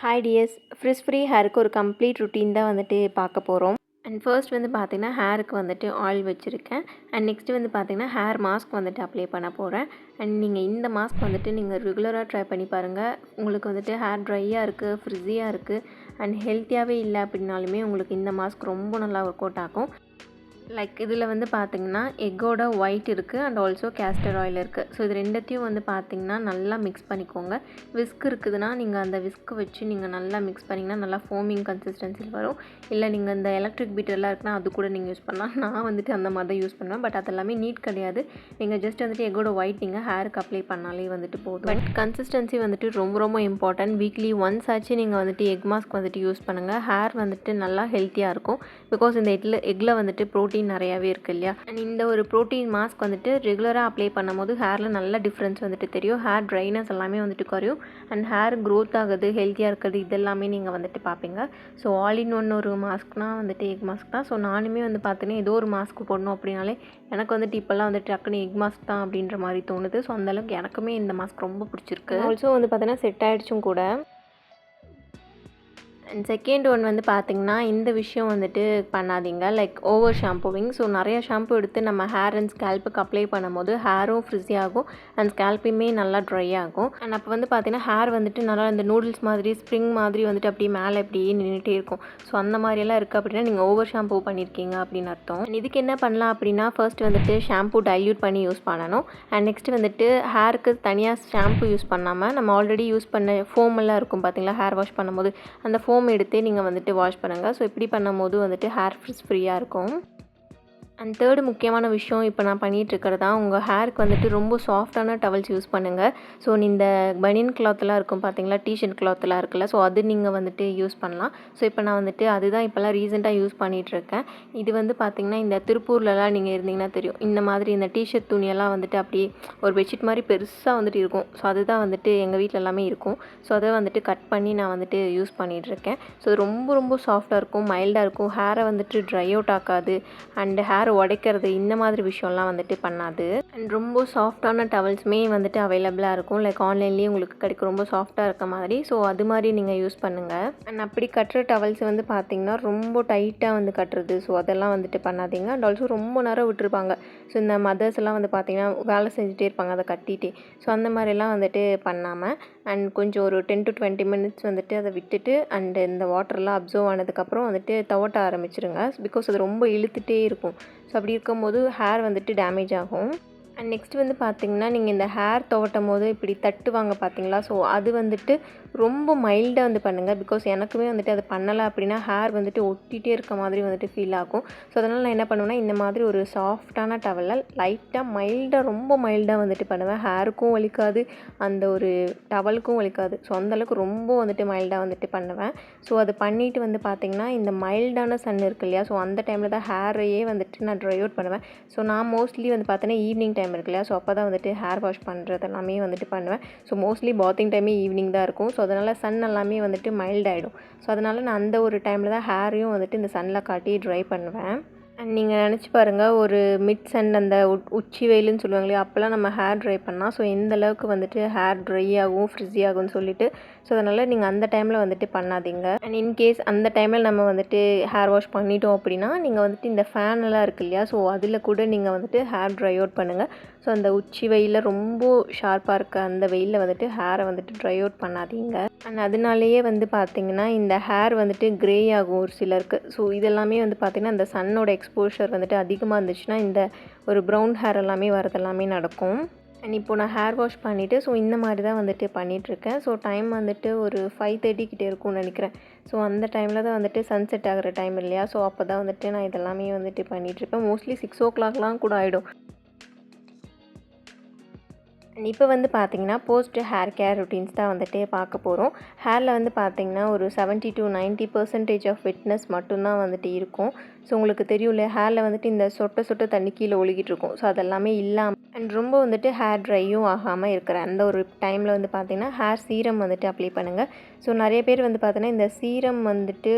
Hi tears, frizz free ஹேருக்கு ஒரு complete routine தான் வந்துட்டு பார்க்க போகிறோம். அண்ட் ஃபர்ஸ்ட் வந்து பார்த்திங்கன்னா ஹேருக்கு வந்துட்டு ஆயில் வச்சுருக்கேன். அண்ட் நெக்ஸ்ட்டு வந்து பார்த்திங்கன்னா ஹேர் மாஸ்க் வந்துட்டு அப்ளை பண்ண போகிறேன். அண்ட் நீங்கள் இந்த மாஸ்க் வந்துட்டு நீங்கள் ரெகுலராக ட்ரை பண்ணி பாருங்கள். உங்களுக்கு வந்துட்டு ஹேர் ட்ரையாக இருக்குது, ஃப்ரிஸியாக இருக்குது அண்ட் ஹெல்த்தியாகவே இல்லை அப்படின்னாலுமே உங்களுக்கு இந்த மாஸ்க் ரொம்ப நல்லா ஒர்க் அவுட் ஆகும். லைக் இதில் வந்து பார்த்திங்கன்னா எக்கோட ஒயிட் இருக்குது அண்ட் ஆல்சோ கேஸ்டர் ஆயில் இருக்குது. ஸோ இது ரெண்டத்தையும் வந்து பார்த்திங்கன்னா நல்லா மிக்ஸ் பண்ணிக்கோங்க. விஸ்க் இருக்குதுன்னா நீங்கள் அந்த விஸ்க்கு வச்சு நீங்கள் நல்லா மிக்ஸ் பண்ணிங்கன்னா நல்லா ஃபோமிங் கன்சிஸ்டன்சியில் வரும். இல்லை நீங்கள் இந்த எலக்ட்ரிக் பீட்டர்லாம் இருக்குன்னா அது கூட நீங்கள் யூஸ் பண்ணலாம். நான் வந்துட்டு அந்த மாதிரி தான் யூஸ் பண்ணுவேன். பட் அதெல்லாமே நீட் கிடையாது. நீங்கள் ஜஸ்ட் வந்துட்டு எக்கோட ஒயிட் நீங்கள் ஹேருக்கு அப்ளை பண்ணாலே வந்துட்டு போதும். பட் கன்சிஸ்டன்சி வந்துட்டு ரொம்ப ரொம்ப இம்பார்ட்டன்ட். வீக்லி ஒன்ஸ் ஆச்சு நீங்கள் வந்துட்டு எக் மாஸ்க் வந்துட்டு யூஸ் பண்ணுங்கள். ஹேர் வந்துட்டு நல்லா ஹெல்த்தியாக இருக்கும். பிகாஸ் இந்த எக்கில் வந்துட்டு ப்ரோட்டீன் நிறையாவே இருக்குது இல்லையா. அண்ட் இந்த ஒரு ப்ரோட்டீன் மாஸ்க் வந்துட்டு ரெகுலராக அப்ளை பண்ணும்போது ஹேரில் நல்ல டிஃப்ரென்ஸ் வந்துட்டு தெரியும். ஹேர் ட்ரைனஸ் எல்லாமே வந்துட்டு குறையும் அண்ட் ஹேர் க்ரோத் ஆகுது, ஹெல்த்தியாக இருக்கிறது, இதெல்லாமே நீங்கள் வந்துட்டு பார்ப்பீங்க. ஸோ ஆல் இன் ஒன் ஒரு மாஸ்க்னால் வந்துட்டு எக் மாஸ்க் தான். ஸோ நானுமே வந்து பார்த்தீங்கன்னா ஏதோ ஒரு மாஸ்க் போடணும் அப்படின்னாலே எனக்கு வந்துட்டு இப்போல்லாம் வந்துட்டு டக்குன்னு எக் மாஸ்க் தான் அப்படின்ற மாதிரி தோணுது. ஸோ அந்தளவுக்கு எனக்குமே இந்த மாஸ்க் ரொம்ப பிடிச்சிருக்கு. ஆல்சோ வந்து பார்த்தீங்கன்னா செட் ஆகிடுச்சும் கூட. அண்ட் செகண்ட் ஒன் வந்து பார்த்திங்கன்னா இந்த விஷயம் வந்துட்டு பண்ணாதீங்க, லைக் ஓவர் ஷாம்புவிங். ஸோ நிறையா ஷாம்பு எடுத்து நம்ம ஹேர் அண்ட் ஸ்கேல்ப்புக்கு அப்ளை பண்ணும்போது ஹேரும் ஃப்ரிஸி ஆகும் அண்ட் ஸ்கேல்ப்புமே நல்லா ட்ரை ஆகும். அண்ட் அப்போ வந்து பார்த்திங்கன்னா ஹேர் வந்துட்டு நல்லா இந்த நூடுல்ஸ் மாதிரி ஸ்ப்ரிங் மாதிரி வந்துட்டு அப்படியே மேலே அப்படியே நின்றுட்டே இருக்கும். ஸோ அந்த மாதிரியெல்லாம் இருக்குது அப்படின்னா நீங்கள் ஓவர் ஷாம்பு பண்ணியிருக்கீங்க அப்படின்னு அர்த்தம். இதுக்கு என்ன பண்ணலாம் அப்படின்னா ஃபர்ஸ்ட் வந்துட்டு ஷாம்பு டைல்யூட் பண்ணி யூஸ் பண்ணணும். அண்ட் நெக்ஸ்ட் வந்துட்டு ஹேருக்கு தனியாக ஷாம்பு யூஸ் பண்ணாமல் நம்ம ஆல்ரெடி யூஸ் பண்ண ஃபோம் எல்லாம் இருக்கும் பார்த்தீங்களா, ஹேர் வாஷ் பண்ணும்போது அந்த ஃபோம் எடுத்து நீங்கள் வந்துட்டு வாஷ் பண்ணுங்கள். ஸோ இப்படி பண்ணும்போது வந்துட்டு ஹேர் ஃப்ரீயாக இருக்கும். அண்ட் தேர்டு முக்கியமான விஷயம் இப்போ நான் பண்ணிகிட்ருக்கிறது தான், உங்கள் ஹேருக்கு வந்துட்டு ரொம்ப சாஃப்டான டவல்ஸ் யூஸ் பண்ணுங்கள். ஸோ இந்த பனியன் கிளாத்லாம் இருக்கும் பார்த்தீங்களா, டிஷர்ட் கிளாத்லாம் இருக்குல்ல, ஸோ அது நீங்கள் வந்துட்டு யூஸ் பண்ணலாம். ஸோ இப்போ நான் வந்துட்டு அதுதான் இப்போல்லாம் ரீசெண்டாக யூஸ் பண்ணிகிட்ருக்கேன். இது வந்து பார்த்திங்கன்னா இந்த திருப்பூர்லலாம் நீங்கள் இருந்தீங்கன்னா தெரியும், இந்த மாதிரி இந்த டிஷர்ட் துணியெல்லாம் வந்துட்டு அப்படியே ஒரு பெட்ஷீட் மாதிரி பெருசாக வந்துட்டு இருக்கும். ஸோ அதுதான் வந்துட்டு எங்கள் வீட்டில் எல்லாமே இருக்கும். ஸோ அதை வந்துட்டு கட் பண்ணி நான் வந்துட்டு யூஸ் பண்ணிகிட்ருக்கேன். ஸோ ரொம்ப ரொம்ப சாஃப்டாக இருக்கும், மைல்டாக இருக்கும், ஹேரை வந்துட்டு ட்ரை அவுட் ஆக்காது அண்ட் ஹேர் உடைக்கிறது இந்த மாதிரி விஷயம்லாம் வந்துட்டு பண்ணாது. அண்ட் ரொம்ப சாஃப்டான டவல்ஸுமே வந்துட்டு அவைலபிளாக இருக்கும், லைக் ஆன்லைன்லேயே உங்களுக்கு கிடைக்கும் ரொம்ப சாஃப்டாக இருக்க மாதிரி. ஸோ அது மாதிரி நீங்கள் யூஸ் பண்ணுங்கள். அண்ட் அப்படி கட்டுற டவல்ஸ் வந்து பார்த்திங்கன்னா ரொம்ப டைட்டாக வந்து கட்டுறது, ஸோ அதெல்லாம் வந்துட்டு பண்ணாதீங்க. அண்ட் ஆல்சோ ரொம்ப நேரம் விட்டுருப்பாங்க. ஸோ இந்த மதர்ஸ் எல்லாம் வந்து பார்த்திங்கன்னா வேலை செஞ்சுட்டே இருப்பாங்க அதை கட்டிகிட்டே. ஸோ அந்த மாதிரிலாம் வந்துட்டு பண்ணாமல் அண்ட் கொஞ்சம் ஒரு 10 to 20 minutes வந்துட்டு அதை விட்டுட்டு அண்ட் இந்த வாட்டர்லாம் அப்சர்வ் ஆனதுக்கப்புறம் வந்துட்டு தவட்ட ஆரம்பிச்சிருங்க. பிகாஸ் அது ரொம்ப இழுத்துகிட்டே இருக்கும். ஸோ அப்படி இருக்கும்போது ஹேர் வந்துட்டு டேமேஜ் ஆகும். அண்ட் நெக்ஸ்ட் வந்து பார்த்திங்கன்னா நீங்கள் இந்த ஹேர் துவட்டும் போது இப்படி தட்டுவாங்க பார்த்தீங்களா, ஸோ அது வந்துட்டு ரொம்ப மைல்டாக வந்து பண்ணுங்கள். பிகாஸ் எனக்குமே வந்துட்டு அது பண்ணலை அப்படின்னா ஹேர் வந்துட்டு ஒட்டிகிட்டே இருக்க மாதிரி வந்துட்டு ஃபீல் ஆகும். ஸோ அதனால் நான் என்ன பண்ணுவேன்னா இந்த மாதிரி ஒரு சாஃப்டான டவலில் லைட்டாக மைல்டாக ரொம்ப மைல்டாக வந்துட்டு பண்ணுவேன். ஹேருக்கும் வலிக்காது, அந்த ஒரு டவலுக்கும் வலிக்காது. ஸோ அந்தளவுக்கு ரொம்ப வந்துட்டு மைல்டாக வந்துட்டு பண்ணுவேன். ஸோ அது பண்ணிவிட்டு வந்து பார்த்திங்கன்னா இந்த மைல்டான சன் இருக்கு இல்லையா, ஸோ அந்த டைமில் தான் ஹேரையே வந்துட்டு நான் ட்ரை அவுட் பண்ணுவேன். ஸோ நான் மோஸ்ட்லி வந்து பார்த்தீங்கன்னா ஈவினிங் டைம் இருக்கு இல்லையா, ஸோ அப்போ தான் வந்துட்டு ஹேர் வாஷ் பண்ணுறது எல்லாமே வந்துட்டு பண்ணுவேன். ஸோ மோஸ்ட்லி பாத்திங் டைமே ஈவினிங் தான் இருக்கும். ஸோ அதனால் சன் எல்லாமே வந்துட்டு மைல்ட் ஆகிடும். ஸோ அதனால் நான் அந்த ஒரு டைமில் தான் ஹேரையும் வந்துட்டு இந்த சன்னில் காட்டி ட்ரை பண்ணுவேன். அண்ட் நீங்கள் நினச்சி பாருங்கள், ஒரு மிட் சன் அந்த உச்சி வெயிலுன்னு சொல்லுவாங்க இல்லையா, அப்போல்லாம் நம்ம ஹேர் ட்ரை பண்ணால் ஸோ எந்த அளவுக்கு வந்துட்டு ஹேர் ட்ரை ஆகும், ஃப்ரிஸி ஆகும்னு சொல்லிட்டு. ஸோ அதனால் நீங்கள் அந்த டைமில் வந்துட்டு பண்ணாதீங்க. அண்ட் இன்கேஸ் அந்த டைமில் நம்ம வந்துட்டு ஹேர் வாஷ் பண்ணிட்டோம் அப்படின்னா நீங்கள் வந்துட்டு இந்த ஃபேனெல்லாம் இருக்குது இல்லையா, ஸோ அதில் கூட நீங்கள் வந்துட்டு ஹேர் ட்ரை அவுட் பண்ணுங்கள். ஸோ அந்த உச்சி வெயிலில் ரொம்ப ஷார்ப்பாக இருக்க அந்த வெயிலில் வந்துட்டு ஹேரை வந்துட்டு ட்ரை அவுட் பண்ணாதீங்க. அண்ட் அதனாலேயே வந்து பார்த்திங்கன்னா இந்த ஹேர் வந்துட்டு க்ரே ஆகும் ஒரு சிலருக்கு. ஸோ இதெல்லாமே வந்து பார்த்திங்கன்னா இந்த சன்னோட எக்ஸ்போஷர் வந்துட்டு அதிகமாக இருந்துச்சுன்னா இந்த ஒரு ப்ரௌன் ஹேர் எல்லாமே வரதெல்லாமே நடக்கும். அண்ட் இப்போது நான் ஹேர் வாஷ் பண்ணிவிட்டு ஸோ இந்த மாதிரி தான் வந்துட்டு பண்ணிகிட்ருக்கேன். ஸோ டைம் வந்துட்டு ஒரு 5:30 கிட்டே இருக்கும்னு நினைக்கிறேன். ஸோ அந்த டைமில் தான் வந்துட்டு சன்செட் ஆகிற டைம் இல்லையா, ஸோ அப்போ தான் வந்துட்டு நான் இதெல்லாமே வந்துட்டு பண்ணிகிட்ருப்பேன். மோஸ்ட்லி 6 o'clockலாம் கூட ஆகிடும். அண்ட் இப்போ வந்து பார்த்திங்கன்னா போஸ்ட் ஹேர் கேர் ரொட்டீன்ஸ் தான் வந்துட்டு பார்க்க போகிறோம். ஹேரில் வந்து பார்த்திங்கன்னா ஒரு 70 to 90% ஆஃப் வெட்னஸ் மட்டும்தான் வந்துட்டு இருக்கும். ஸோ உங்களுக்கு தெரியும் இல்லையா, ஹேரில் வந்துட்டு இந்த சொட்ட சொட்ட தண்ணி கீழே ஒழுகிட்டு இருக்கும். ஸோ அதெல்லாமே இல்லாமல் அண்ட் ரொம்ப வந்துட்டு ஹேர் ட்ரையும் ஆகாமல் இருக்கிற அந்த ஒரு டைமில் வந்து பார்த்திங்கன்னா ஹேர் சீரம் வந்துட்டு அப்ளை பண்ணுங்கள். ஸோ நிறைய பேர் வந்து பார்த்தீங்கன்னா இந்த சீரம் வந்துட்டு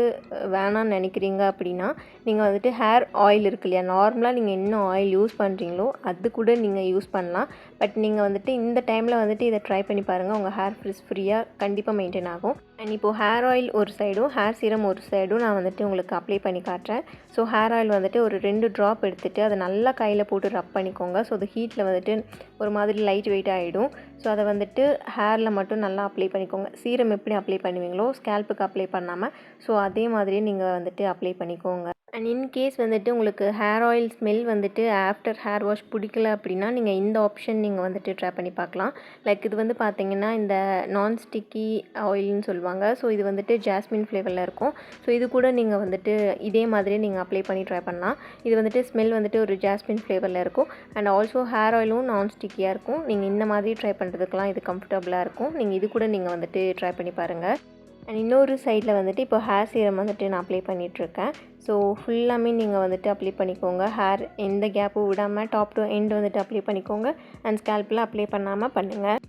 வேணான்னு நினைக்கிறீங்க அப்படின்னா நீங்கள் வந்துட்டு ஹேர் ஆயில் இருக்கு இல்லையா, நார்மலாக நீங்கள் என்ன ஆயில் யூஸ் பண்ணுறீங்களோ அது கூட நீங்கள் யூஸ் பண்ணலாம். பட் நீங்கள் வந்துட்டு இந்த டைமில் வந்துட்டு இதை ட்ரை பண்ணி பாருங்கள். உங்கள் ஹேர் ஃப்ரீயாக கண்டிப்பாக மெயின்டைன் ஆகும். அண்ட் இப்போது ஹேர் ஆயில் ஒரு சைடும் ஹேர் சீரம் ஒரு சைடும் நான் வந்துட்டு உங்களுக்கு அப்ளை பண்ணி காட்டுறேன். ஸோ ஹேர் ஆயில் வந்துட்டு ஒரு 2 ட்ராப் எடுத்துகிட்டு அதை நல்லா கையில் போட்டு ரப் பண்ணிக்கோங்க. ஸோ அது ஹீட்டில் வந்துட்டு ஒரு மாதிரி லைட் வெயிட் ஆகிடும். ஸோ அதை வந்துட்டு ஹேரில் மட்டும் நல்லா அப்ளை பண்ணிக்கோங்க. சீரம் எப்படி அப்ளை பண்ணுவீங்களோ ஸ்கேல்ப்புக்கு அப்ளை பண்ணாமல் ஸோ அதே மாதிரியே நீங்கள் வந்துட்டு அப்ளை பண்ணிக்கோங்க. அண்ட் இன்கேஸ் வந்துட்டு உங்களுக்கு ஹேர் ஆயில் ஸ்மெல் வந்துட்டு ஆஃப்டர் ஹேர் வாஷ் பிடிக்கல அப்படின்னா நீங்கள் இந்த ஆப்ஷன் நீங்கள் வந்துட்டு ட்ரை பண்ணி பார்க்கலாம். லைக் இது வந்து பார்த்திங்கன்னா இந்த நான் ஸ்டிக்கி ஆயில்னு சொல்லுவாங்க. ஸோ இது வந்துட்டு ஜாஸ்மின் ஃப்ளேவரில் இருக்கும். ஸோ இது கூட நீங்கள் வந்துட்டு இதே மாதிரியே நீங்கள் அப்ளை பண்ணி ட்ரை பண்ணலாம். இது வந்துட்டு ஸ்மெல் வந்துட்டு ஒரு ஜாஸ்மின் ஃப்ளேவரில் இருக்கும். அண்ட் ஆல்சோ ஹேர் ஆயிலும் நான் ஸ்டிக்கியாக இருக்கும். நீங்கள் இந்த மாதிரி ட்ரை பண்ணுறதுக்கெலாம் இது கம்ஃபர்டபுளாக இருக்கும். நீங்கள் இது கூட நீங்கள் வந்துட்டு ட்ரை பண்ணி பாருங்கள். அண்ட் இன்னொரு சைடில் வந்துட்டு இப்போ ஹேர் சீரம் வந்துட்டு நான் அப்ளை பண்ணிகிட்ருக்கேன். ஸோ ஃபுல்லாமே நீங்கள் வந்துட்டு அப்ளை பண்ணிக்கோங்க. ஹேர் எந்த கேப்பும் விடாமல் டாப் டு எண்ட் வந்துட்டு அப்ளை பண்ணிக்கோங்க. அண்ட் ஸ்கேல்பில் அப்ளை பண்ணாமல் பண்ணுங்கள்.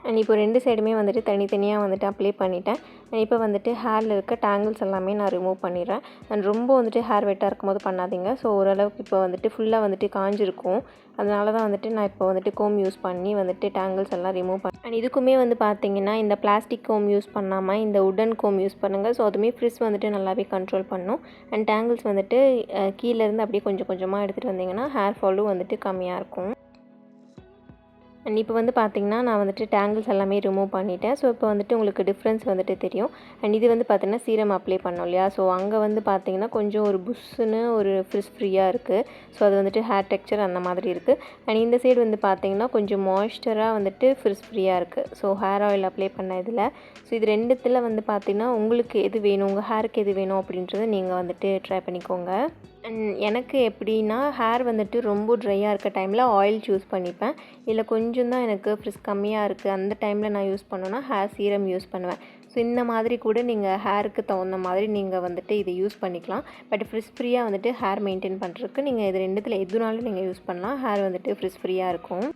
அண்ட் இப்போ 2 சைடுமே வந்துட்டு தனித்தனியாக வந்துட்டு அப்ளை பண்ணிட்டேன். அண்ட் இப்போ வந்துட்டு ஹேரில் இருக்க டேங்கிள்ஸ் எல்லாமே நான் ரிமூவ் பண்ணிடுறேன். அண்ட் ரொம்ப வந்துட்டு ஹேர் வெட்டாக இருக்கும்போது பண்ணாதீங்க. ஸோ ஓரளவுக்கு இப்போ வந்துட்டு ஃபுல்லாக வந்துட்டு காஞ்சிருக்கும். அதனால தான் வந்துட்டு நான் இப்போ வந்துட்டு கோம் யூஸ் பண்ணி வந்துட்டு டேங்கிள்ஸ் எல்லாம் ரிமூவ் பண்ணேன். அண்ட் இதுக்குமே வந்து பார்த்திங்கன்னா இந்த பிளாஸ்டிக் கோம் யூஸ் பண்ணாமல் இந்த உடன் கோம் யூஸ் பண்ணுங்கள். ஸோ அதுவுமே ஃப்ரிஸ் வந்துட்டு நல்லாவே கண்ட்ரோல் பண்ணும். அண்ட் டேங்கிள்ஸ் வந்துட்டு கீழேருந்து அப்படியே கொஞ்சம் கொஞ்சமாக எடுத்துகிட்டு வந்தீங்கன்னா ஹேர் ஃபாலும் வந்துட்டு கம்மியாக இருக்கும். அண்ட் இப்போ வந்து பார்த்திங்கன்னா நான் வந்துட்டு டேங்கிள்ஸ் எல்லாமே ரிமூவ் பண்ணிட்டேன். ஸோ இப்போ வந்துட்டு உங்களுக்கு டிஃப்ரென்ஸ் வந்துட்டு தெரியும். அண்ட் இது வந்து பார்த்திங்கன்னா சீரம் அப்ளை பண்ணோம் இல்லையா? ஸோ அங்கே வந்து பார்த்திங்கன்னா கொஞ்சம் ஒரு புஷ்ஷுன்னு ஒரு ஃப்ரீயாக இருக்குது. ஸோ அது வந்துட்டு ஹேர் டெக்ஸ்சர் அந்த மாதிரி இருக்குது. அண்ட் இந்த சைடு வந்து பார்த்திங்கன்னா கொஞ்சம் மாய்ஸ்சராக வந்துட்டு ஃப்ரீயாக இருக்குது. ஸோ ஹேர் ஆயில் அப்ளை பண்ண இதில் ஸோ இது 2த்தில் வந்து பார்த்திங்கன்னா உங்களுக்கு எது வேணும், உங்கள் ஹேருக்கு எது வேணும் அப்படின்றத நீங்கள் வந்துட்டு ட்ரை பண்ணிக்கோங்க. அண்ட் எனக்கு எப்படின்னா ஹேர் வந்துட்டு ரொம்ப ட்ரையாக இருக்க டைமில் ஆயில் சூஸ் பண்ணிப்பேன். இல்லை கொஞ்சம் தான் எனக்கு ஃப்ரிஸ் கம்மியாக இருக்குது அந்த டைமில் நான் யூஸ் பண்ணோன்னா ஹேர் சீரம் யூஸ் பண்ணுவேன். ஸோ இந்த மாதிரி கூட நீங்கள் ஹேருக்கு தகுந்த மாதிரி நீங்கள் வந்துட்டு இதை யூஸ் பண்ணிக்கலாம். பட் ஃப்ரீயாக வந்துட்டு ஹேர் மெயின்டைன் பண்ணுறதுக்கு நீங்கள் இது 2த்தில் எதுனாலும் நீங்கள் யூஸ் பண்ணலாம். ஹேர் வந்துட்டு ஃப்ரீயாக இருக்கும்.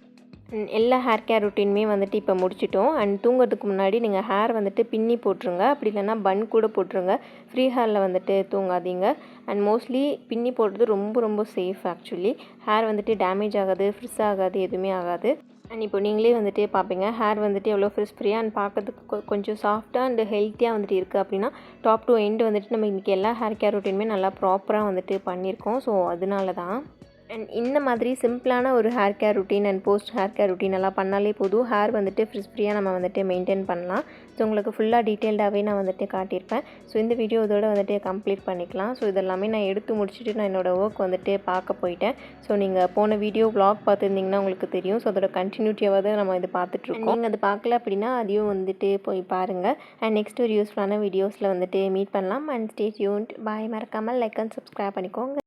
எல்லா ஹேர் கேர் ரொட்டீனுமே வந்துட்டு இப்போ முடிச்சிட்டோம். அண்ட் தூங்குறதுக்கு முன்னாடி நீங்கள் ஹேர் வந்துட்டு பின்னி போட்டுருங்க. அப்படி இல்லைனா பன் கூட போட்டுருங்க. ஃப்ரீ ஹேரில் வந்துட்டு தூங்காதீங்க. அண்ட் மோஸ்ட்லி பின்னி போடுறது ரொம்ப ரொம்ப சேஃப். ஆக்சுவலி ஹேர் வந்துட்டு டேமேஜ் ஆகாது, ஃப்ரிஸ் ஆகாது, எதுவுமே ஆகாது. அண்ட் இப்போ நீங்களே வந்துட்டு பார்ப்பீங்க ஹேர் வந்துட்டு எவ்வளோ ஃப்ரீயாக அண்ட் பார்க்கறதுக்கு கொஞ்சம் சாஃப்டாக அண்ட் ஹெல்த்தியாக வந்துட்டு இருக்குது அப்படின்னா டாப் டு எண்ட் வந்துட்டு நம்ம இன்றைக்கி எல்லா ஹேர் கேர் ரொட்டீனுமே நல்லா ப்ராப்பராக வந்துட்டு பண்ணியிருக்கோம். ஸோ அதனால தான். அண்ட் இந்த மாதிரி சிம்பிளான ஒரு hair care routine and post hair care routine எல்லாம் பண்ணாலே போதும். ஹேர் வந்துட்டு ஃப்ரீயாக நம்ம வந்துட்டு மெயின்டைன் பண்ணலாம். ஸோ உங்களுக்கு ஃபுல்லாக டீட்டெயில்டாகவே நான் வந்துட்டு காட்டியிருப்பேன். ஸோ இந்த வீடியோ இதோட வந்துட்டு கம்ப்ளீட் பண்ணிக்கலாம். ஸோ இதெல்லாமே நான் எடுத்து முடிச்சுட்டு நான் என்னோடய ஒர்க் வந்துட்டு பார்க்க போயிட்டேன். ஸோ நீங்கள் போன வீடியோ வ்ளாக் பார்த்துருந்தீங்கன்னா உங்களுக்கு தெரியும். ஸோ அதோட கண்டினியூட்டியாக தான் நம்ம இது பார்த்துட்ருக்கோம். நீங்கள் அது பார்க்கல அப்படின்னா அதையும் வந்துட்டு போய் பாருங்கள். அண்ட் நெக்ஸ்ட் ஒரு யூஸ்ஃபுல்லான வீடியோஸில் வந்துட்டு மீட் பண்ணலாம். And stay tuned. பாய். மறக்காமல் லைக் அண்ட் சப்ஸ்கிரைப் பண்ணிக்கோங்க.